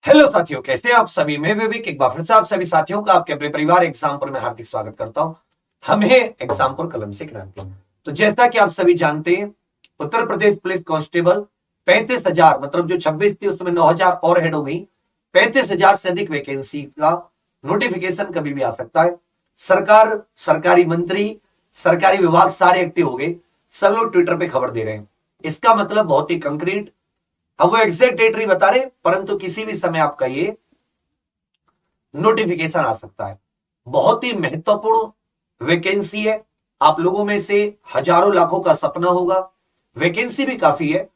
Hello साथियों, कैसे हैं आप सभी। मैं विवेक एक बार फिर से आप सभी साथियों का आपके अपने परिवार एग्जामपुर में हार्दिक स्वागत करता हूं। हम हैं एग्जामपुर कलम से क्रांति। तो जैसा कि आप सभी जानते हैं, उत्तर प्रदेश पुलिस कांस्टेबल 35,000 मतलब जो 26 थी उसमें 9,000 और हेड हो गई। 35,000 से अधिक वैकेंसी का नोटिफिकेशन कभी भी आ सकता है। सरकार, सरकारी मंत्री, सरकारी विभाग सारे एक्टिव हो गए। सब लोग ट्विटर पे खबर दे रहे हैं। इसका मतलब बहुत ही कंक्रीट। अब वो एग्जैक्ट डेट नहीं बता रहे, परंतु किसी भी समय आपका ये नोटिफिकेशन आ सकता है। बहुत ही महत्वपूर्ण वैकेंसी है। आप लोगों में से हजारों लाखों का सपना होगा। वैकेंसी भी काफी है।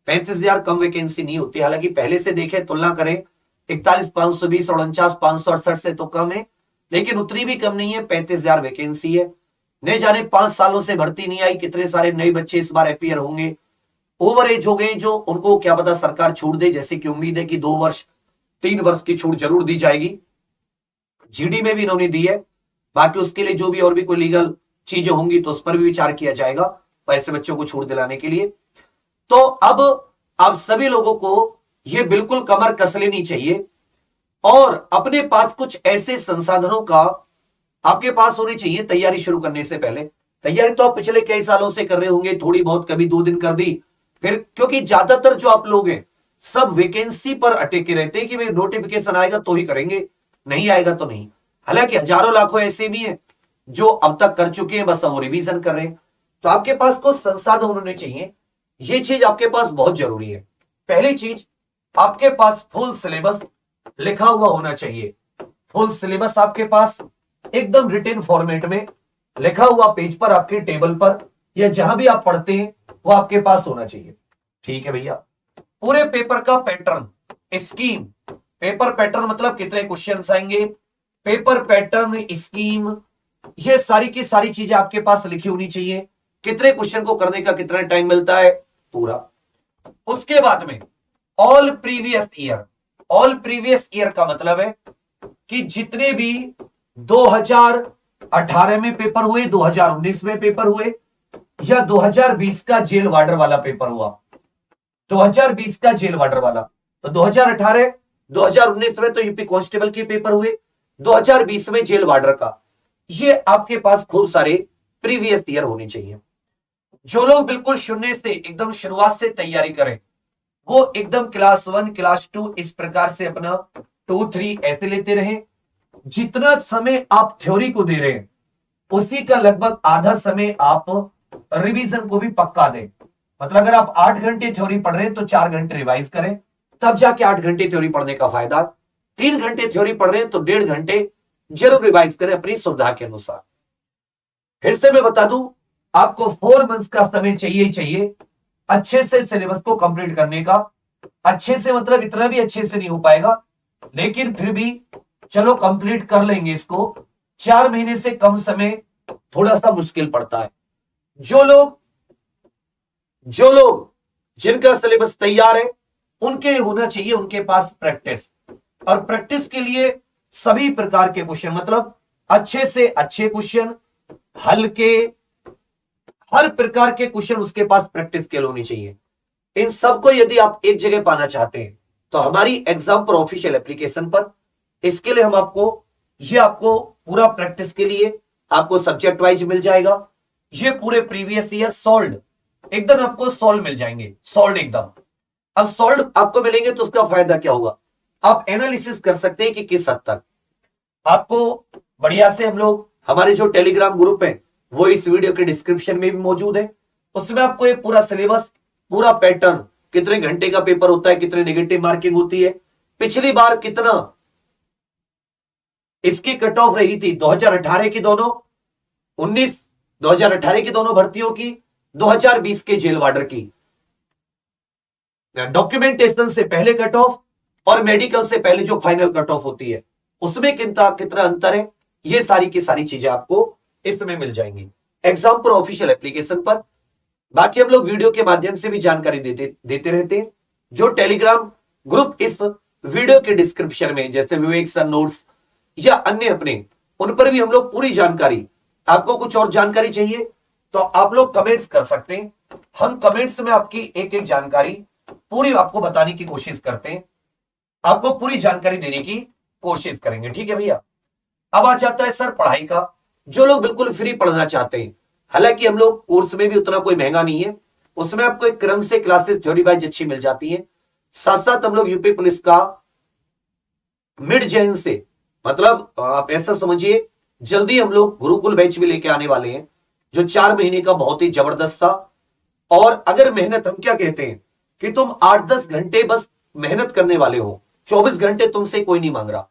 35,000 कम वैकेंसी नहीं होती। हालांकि पहले से देखें, तुलना करें 41,520 और 49,568 से तो कम है, लेकिन उतनी भी कम नहीं है। 35,000 वैकेंसी है। नहीं जाने 5 सालों से भर्ती नहीं आई, कितने सारे नए बच्चे इस बार अपीयर होंगे। ओवर एज हो गए जो, उनको क्या पता सरकार छूट दे, जैसे कि उम्मीद है कि 2 वर्ष 3 वर्ष की छूट जरूर दी जाएगी। जीडी में भी इन्होंने दी है। बाकी उसके लिए जो भी और भी कोई लीगल चीजें होंगी तो उस पर भी विचार किया जाएगा ऐसे बच्चों को छूट दिलाने के लिए। तो अब आप सभी लोगों को यह बिल्कुल कमर कस लेनी चाहिए और अपने पास कुछ ऐसे संसाधनों का आपके पास होनी चाहिए तैयारी शुरू करने से पहले। तैयारी तो आप पिछले कई सालों से कर रहे होंगे, थोड़ी बहुत, कभी 2 दिन कर दी फिर, क्योंकि ज्यादातर जो आप लोग हैं सब वैकेंसी पर अटके रहते हैं कि भाई नोटिफिकेशन आएगा तो ही करेंगे, नहीं आएगा तो नहीं। हालांकि हजारों लाखों ऐसे भी हैं जो अब तक कर चुके हैं, बस अब वो रिवीजन कर रहे हैं। तो आपके पास कुछ संसाधन होने चाहिए। ये चीज आपके पास बहुत जरूरी है। पहली चीज, आपके पास फुल सिलेबस लिखा हुआ होना चाहिए। फुल सिलेबस आपके पास एकदम रिटन फॉर्मेट में लिखा हुआ पेज पर, आपके टेबल पर या जहां भी आप पढ़ते हैं वो आपके पास होना चाहिए। ठीक है भैया। पूरे पेपर का पैटर्न, स्कीम, पेपर पैटर्न मतलब कितने क्वेश्चंस आएंगे, पेपर पैटर्न, स्कीम, ये सारी की सारी चीजें आपके पास लिखी होनी चाहिए। कितने क्वेश्चन को करने का कितना टाइम मिलता है पूरा। उसके बाद में all previous year. All previous year का मतलब है कि जितने भी 2018 में पेपर हुए, 2019 में पेपर हुए या 2020 का जेल वार्डर वाला पेपर हुआ, 2020 का जेल वार्डर वाला, तो 2018 2019 में तो यूपी कांस्टेबल के पेपर हुए, 2020 में जेल वार्डर का, ये आपके पास खूब सारे प्रीवियस ईयर होने चाहिए। जो लोग बिल्कुल शून्य से एकदम शुरुआत से तैयारी करें वो एकदम क्लास 1 क्लास 2 इस प्रकार से अपना 2 3 ऐसे लेते रहे। जितना समय आप थ्योरी को दे रहे हैं उसी का लगभग आधा समय आप रिवीजन को भी पक्का दें। मतलब अगर आप 8 घंटे थ्योरी पढ़ रहे हैं तो 4 घंटे रिवाइज करें, तब जाके 8 घंटे थ्योरी पढ़ने का फायदा। 3 घंटे थ्योरी पढ़ रहे हैं तो 1.5 घंटे जरूर रिवाइज करें अपनी सुविधा के अनुसार। फिर से मैं बता दूं, आपको 4 मंथ्स का समय चाहिए अच्छे से सिलेबस को कंप्लीट करने का। अच्छे से मतलब इतना भी अच्छे से नहीं हो पाएगा, लेकिन फिर भी चलो कंप्लीट कर लेंगे इसको। 4 महीने से कम समय थोड़ा सा मुश्किल पड़ता है। जो लोग जिनका सिलेबस तैयार है उनके होना चाहिए उनके पास प्रैक्टिस। और प्रैक्टिस के लिए सभी प्रकार के क्वेश्चन, मतलब अच्छे से अच्छे क्वेश्चन, हल्के, हर प्रकार के क्वेश्चन उसके पास प्रैक्टिस के लिए होनी चाहिए। इन सबको यदि आप एक जगह पाना चाहते हैं तो हमारी एग्जामपुर ऑफिशियल एप्लीकेशन पर, इसके लिए हम आपको पूरा प्रैक्टिस के लिए आपको सब्जेक्ट वाइज मिल जाएगा। ये पूरे प्रीवियस ईयर सॉल्व एकदम आपको सॉल्व मिल जाएंगे, सॉल्व एकदम। अब सॉल्व आपको मिलेंगे तो उसका फायदा क्या होगा, आप एनालिसिस कर सकते हैं कि किस हद तक आपको बढ़िया से। हम लोग, हमारे जो टेलीग्राम ग्रुप है वो इस वीडियो के डिस्क्रिप्शन में भी मौजूद है। उसमें आपको एक पूरा सिलेबस, पूरा पैटर्न, कितने घंटे का पेपर होता है, कितने नेगेटिव मार्किंग होती है, पिछली बार कितना इसकी कट ऑफ रही थी, 2018 की दोनों 2018 की दोनों भर्तियों की, 2020 के जेल वार्डर की, डॉक्यूमेंटेशन से पहले कट ऑफ और मेडिकल से पहले जो फाइनल कट ऑफ होती है उसमें कितना अंतर है, ये सारी की सारी चीजें आपको इसमें मिल जाएंगी एग्जामपुर ऑफिशियल एप्लीकेशन पर। बाकी हम लोग वीडियो के माध्यम से भी जानकारी देते रहते हैं। जो टेलीग्राम ग्रुप इस वीडियो के डिस्क्रिप्शन में, जैसे विवेक सर नोट्स या अन्य अपने, उन पर भी हम लोग पूरी जानकारी, आपको कुछ और जानकारी चाहिए तो आप लोग कमेंट्स कर सकते हैं। हम कमेंट्स में आपकी एक एक जानकारी पूरी आपको बताने की कोशिश करते हैं। आपको पूरी जानकारी देने की कोशिश करेंगे। ठीक है भैया। अब आ जाता है सर पढ़ाई का। जो लोग बिल्कुल फ्री पढ़ना चाहते हैं, हालांकि हम लोग कोर्स में भी उतना कोई महंगा नहीं है, उसमें आपको एक क्रम से क्लासेस थ्योरी वाइज अच्छी मिल जाती है। साथ साथ हम लोग यूपी पुलिस का मिड जैन से, मतलब आप ऐसा समझिए जल्दी हम लोग गुरुकुल बैच भी लेके आने वाले हैं, जो 4 महीने का बहुत ही जबरदस्त था। और अगर मेहनत, हम क्या कहते हैं कि तुम 8-10 घंटे बस मेहनत करने वाले हो, 24 घंटे तुमसे कोई नहीं मांग रहा,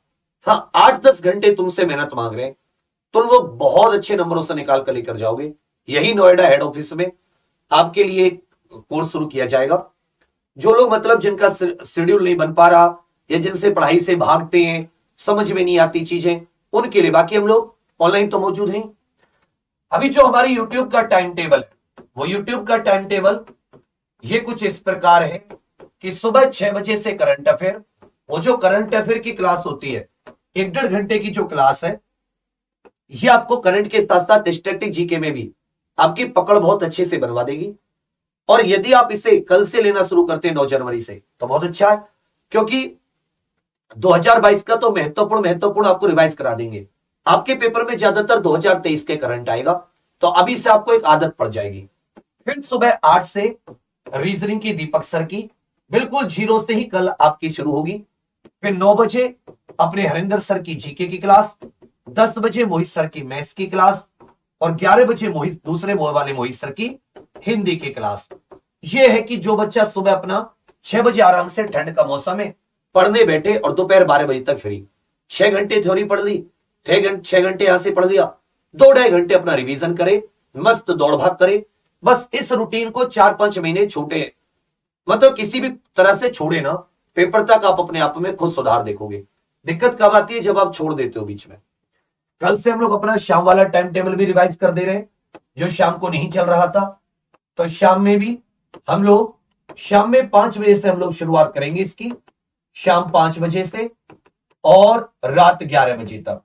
हाँ 8-10 घंटे तुमसे मेहनत मांग रहे हैं, तुम लोग बहुत अच्छे नंबरों से निकाल कर लेकर जाओगे। यही नोएडा हेड ऑफिस में आपके लिए कोर्स शुरू किया जाएगा। जो लोग मतलब जिनका शेड्यूल नहीं बन पा रहा या जिनसे पढ़ाई से भागते हैं, समझ में नहीं आती चीजें, उनके लिए बाकी हम लोग ऑनलाइन तो मौजूद हैं। अभी जो हमारी यूट्यूब का टाइम टेबल है, वो यूट्यूब का टाइम टेबल ये कुछ इस प्रकार है कि सुबह 6 बजे से करंट अफेयर, वो जो करंट अफेयर की क्लास होती है 1-1.5 घंटे की जो क्लास है, ये आपको करंट के साथ साथ स्टैटिक जीके में भी आपकी पकड़ बहुत अच्छे से बनवा देगी। और यदि आप इसे कल से लेना शुरू करते हैं 9 जनवरी से, तो बहुत अच्छा है, क्योंकि 2022 का तो महत्वपूर्ण आपको रिवाइज करा देंगे। आपके पेपर में ज्यादातर 2023 के करंट आएगा, तो अभी से आपको एक आदत पड़ जाएगी। फिर सुबह 8 से रीजनिंग की दीपक सर की बिल्कुल 0 से ही कल आपकी शुरू होगी। फिर 9 बजे अपने हरिंदर सर की जीके की क्लास, 10 बजे मोहित सर की मैथ्स की क्लास, और 11 बजे मोहित दूसरे वाले मोहित सर की हिंदी की क्लास। यह है कि जो बच्चा सुबह अपना 6 बजे आराम से, ठंड का मौसम है, पढ़ने बैठे और दोपहर 12 बजे तक फ्री, 6 घंटे थ्योरी पढ़ ली, 6 घंटे यहां से पढ़ लिया, 2-2.5 घंटे अपना रिवीजन करे, मस्त दौड़ भाग करे। बस इस रूटीन को 4-5 महीने छोटे, मतलब किसी भी तरह से छोड़े ना, पेपर तक आप अपने आप में खुद सुधार देखोगे। दिक्कत कब आती है? जब आप छोड़ देते हो बीच में। कल से हम लोग अपना शाम वाला टाइम टेबल भी रिवाइज कर दे रहे हैं, जो शाम को नहीं चल रहा था। तो शाम में भी हम लोग शाम में 5 बजे से हम लोग शुरुआत करेंगे इसकी, शाम 5 बजे से और रात 11 बजे तक।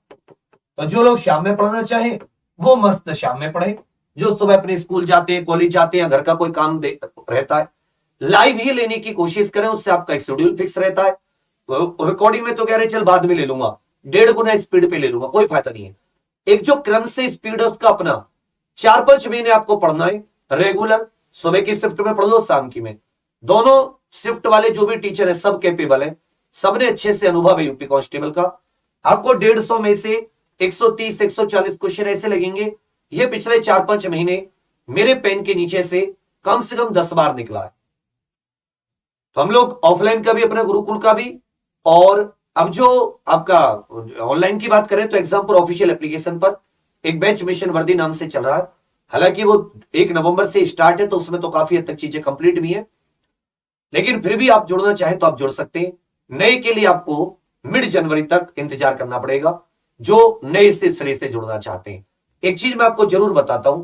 तो जो लोग शाम में पढ़ना चाहें वो मस्त शाम में पढ़ें, जो सुबह अपने स्कूल जाते हैं, कॉलेज जाते हैं, घर का कोई काम रहता है, लाइव ही लेने की कोशिश करें, उससे आपका एक शेड्यूल फिक्स रहता है। रिकॉर्डिंग में तो कह रहे चल बाद में ले लूंगा, 1.5 गुना स्पीड पे ले लूंगा, कोई फायदा नहीं है। एक जो क्रम से स्पीड है उसका अपना 4-5 महीने आपको पढ़ना है रेगुलर। सुबह की शिफ्ट में पढ़ लो, शाम की में, दोनों शिफ्ट वाले जो भी टीचर है सब कैपेबल है, सबने अच्छे से अनुभव है यूपी कांस्टेबल का। आपको 150 में से 130-140 क्वेश्चन ऐसे लगेंगे, ये पिछले 4-5 महीने मेरे पेन के नीचे से कम 10 बार निकला है। तो हम लोग ऑफलाइन का भी, अपना गुरुकुल का भी, और अब जो आपका ऑनलाइन की बात करें तो एग्जाम पर ऑफिशियल एप्लीकेशन पर एक बैच मिशन वर्दी नाम से चल रहा है। हालांकि वो 1 नवंबर से स्टार्ट है, तो उसमें तो काफी हद तक चीजें कंप्लीट भी है, लेकिन फिर भी आप जुड़ना चाहें तो आप जुड़ सकते हैं। नए के लिए आपको मिड जनवरी तक इंतजार करना पड़ेगा, जो नए से सिरे से जुड़ना चाहते हैं। एक चीज मैं आपको जरूर बताता हूं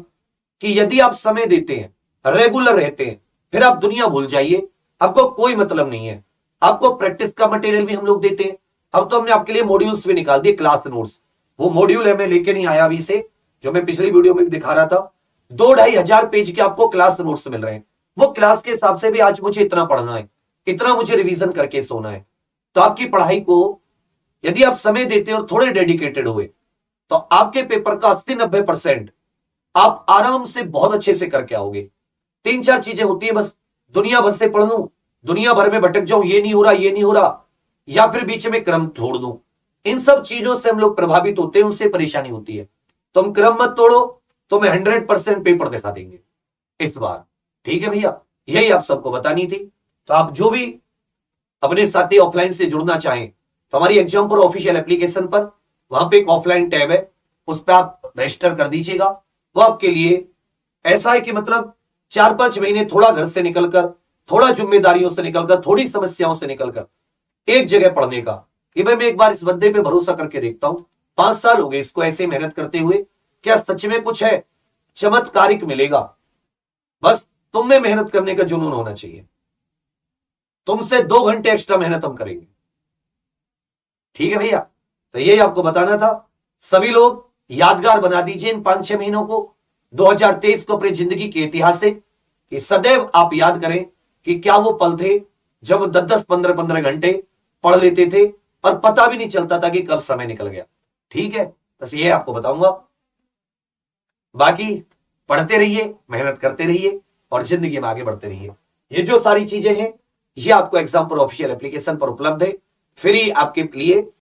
कि यदि आप समय देते हैं, रेगुलर रहते हैं, फिर आप दुनिया भूल जाइए, आपको कोई मतलब नहीं है। आपको प्रैक्टिस का मटेरियल भी हम लोग देते हैं। अब तो हमने आपके लिए मॉड्यूल्स भी निकाल दिए, क्लास नोट्स। वो मॉड्यूल है, मैं लेके नहीं आया अभी से, जो मैं पिछली वीडियो में भी दिखा रहा था। 2-2.5 हजार पेज के आपको क्लास नोट्स मिल रहे हैं। वो क्लास के हिसाब से भी आज मुझे इतना पढ़ना है, इतना मुझे रिवीजन करके सोना है। तो आपकी पढ़ाई को यदि आप समय देते और थोड़े डेडिकेटेड हुए, तो आपके पेपर का 80-90% आप आराम से बहुत अच्छे से करके आओगे। 3-4 चीजें होती है बस, दुनिया भर से पढ़ लूं, दुनिया भर में भटक जाऊं, ये नहीं हो रहा, ये नहीं हो रहा, या फिर बीच में क्रम छोड़ दूं। इन सब चीजों से हम लोग प्रभावित होते हैं, उससे परेशानी होती है। तुम क्रम मत तोड़ो, तुम्हें 100% पेपर दिखा देंगे इस बार। ठीक है भैया, यही आप सबको बतानी थी। तो आप जो भी अपने साथी ऑफलाइन से जुड़ना चाहें, तो हमारी एग्जाम पर ऑफिशियल एप्लीकेशन पर वहां पे एक ऑफलाइन टैब है, उस पर आप रजिस्टर कर दीजिएगा। वो आपके लिए ऐसा है कि मतलब 4-5 महीने थोड़ा घर से निकलकर, थोड़ा जिम्मेदारियों से निकलकर, थोड़ी समस्याओं से निकलकर एक जगह पढ़ने का, कि भाई मैं एक बार इस बंदे पे भरोसा करके देखता हूं, 5 साल हो गए इसको ऐसे मेहनत करते हुए, क्या सच में कुछ है, चमत्कारिक मिलेगा। बस तुम में मेहनत करने का जुनून होना चाहिए। तुमसे 2 घंटे एक्स्ट्रा मेहनत हम करेंगे। ठीक है भैया, तो यही आपको बताना था। सभी लोग यादगार बना दीजिए इन 5-6 महीनों को, 2023 को अपनी जिंदगी के इतिहास से, कि सदैव आप याद करें कि क्या वो पल थे जब 10-10, 15-15 घंटे पढ़ लेते थे और पता भी नहीं चलता था कि कब समय निकल गया। ठीक है, बस ये आपको बताऊंगा। बाकी पढ़ते रहिए, मेहनत करते रहिए और जिंदगी में आगे बढ़ते रहिए। ये जो सारी चीजें हैं ये आपको एग्जाम पर ऑफिशियल एप्लीकेशन पर उपलब्ध है, फ्री आपके लिए